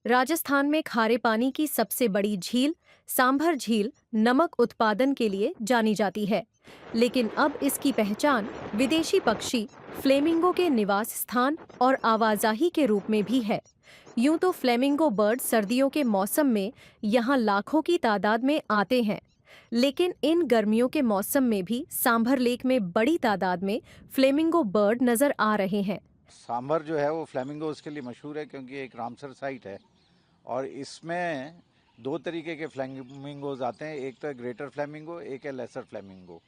राजस्थान में खारे पानी की सबसे बड़ी झील सांभर झील नमक उत्पादन के लिए जानी जाती है, लेकिन अब इसकी पहचान विदेशी पक्षी फ्लेमिंगो के निवास स्थान और आवाजाही के रूप में भी है। यूं तो फ्लेमिंगो बर्ड सर्दियों के मौसम में यहाँ लाखों की तादाद में आते हैं, लेकिन इन गर्मियों के मौसम में भी सांभर लेक में बड़ी तादाद में फ्लेमिंगो बर्ड नजर आ रहे हैं। सांभर जो है वो फ्लेमिंगोज के लिए मशहूर है क्योंकि एक रामसर साइट है और इसमें दो तरीके के फ्लेमिंगोज आते हैं। एक तो है ग्रेटर फ्लेमिंगो, एक है लेसर फ्लेमिंगो।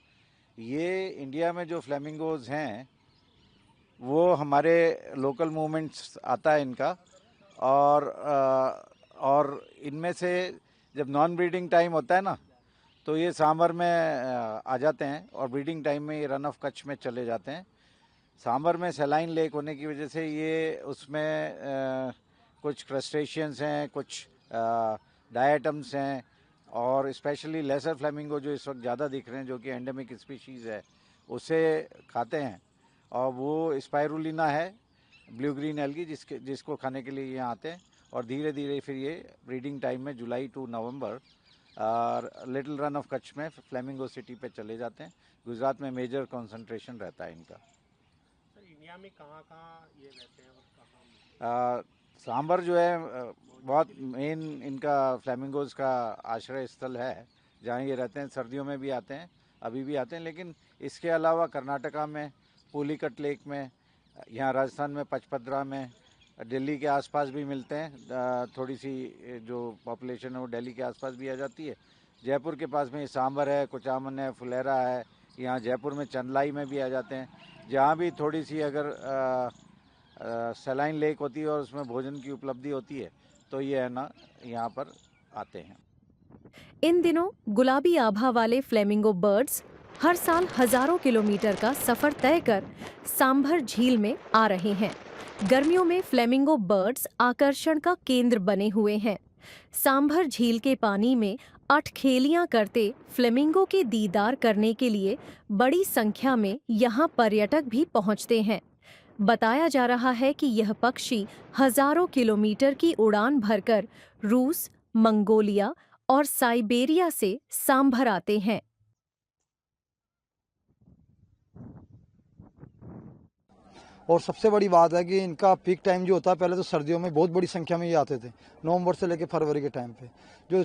ये इंडिया में जो फ्लेमिंगोज हैं वो हमारे लोकल मूवमेंट्स आता है इनका और इनमें से जब नॉन ब्रीडिंग टाइम होता है ना तो ये सांभर में आ जाते हैं और ब्रीडिंग टाइम में ये रन ऑफ कच्छ में चले जाते हैं। सांभर में सलाइन लेक होने की वजह से ये उसमें कुछ क्रस्टेशियंस हैं, कुछ डायटम्स हैं और स्पेशली लेसर फ्लेमिंगो जो इस वक्त ज़्यादा दिख रहे हैं, जो कि एंडेमिक स्पीशीज़ है, उसे खाते हैं। और वो स्पाइरुलिना है, ब्लू ग्रीन एल्गी, जिसको खाने के लिए यहाँ आते हैं। और धीरे धीरे फिर ये ब्रीडिंग टाइम में जुलाई टू नवंबर लिटिल रन ऑफ कच्छ में फ्लेमिंगो सिटी पे चले जाते हैं। गुजरात में मेजर कंसंट्रेशन रहता है इनका। इंडिया में कहाँ ये रहते हैं और कहाँ? सांभर जो है बहुत मेन इनका फ्लेमिंगोज का आश्रय स्थल है, जहाँ ये रहते हैं। सर्दियों में भी आते हैं, अभी भी आते हैं, लेकिन इसके अलावा कर्नाटका में पुलिकट लेक में, यहाँ राजस्थान में पचपदरा में, दिल्ली के आसपास भी मिलते हैं। थोड़ी सी जो पॉपुलेशन है वो दिल्ली के आसपास भी आ जाती है। जयपुर के पास में सांभर है, कुचामन है, फुलेरा है। यहाँ जयपुर में चंदलाई में भी आ जाते हैं। जहाँ भी थोड़ी सी अगर सलाइन लेक होती है और उसमें भोजन की उपलब्धि होती है तो ये है ना यहाँ पर आते हैं। इन दिनों गुलाबी आभा वाले फ्लेमिंगो बर्ड्स हर साल हजारों किलोमीटर का सफर तय कर सांभर झील में आ रहे हैं। गर्मियों में फ्लेमिंगो बर्ड्स आकर्षण का केंद्र बने हुए हैं। सांभर झील के पानी में अठखेलियां करते फ्लेमिंगो के दीदार करने के लिए बड़ी संख्या में यहाँ पर्यटक भी पहुँचते हैं। बताया जा रहा है कि यह पक्षी हजारों किलोमीटर की उड़ान भरकर रूस, मंगोलिया और साइबेरिया से सांभर आते हैं। और सबसे बड़ी बात है कि इनका पीक टाइम जो होता है, पहले तो सर्दियों में बहुत बड़ी संख्या में ये आते थे, नवंबर से लेकर फरवरी के टाइम पे। जो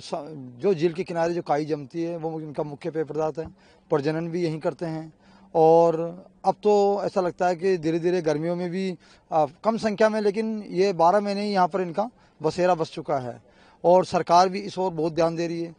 झील के किनारे जो काई जमती है वो इनका मुख्य पेय पदार्थ है। प्रजनन भी यहीं करते हैं। और अब तो ऐसा लगता है कि धीरे धीरे गर्मियों में भी कम संख्या में, लेकिन ये 12 महीने ही यहाँ पर इनका बसेरा बस चुका है और सरकार भी इस ओर बहुत ध्यान दे रही है।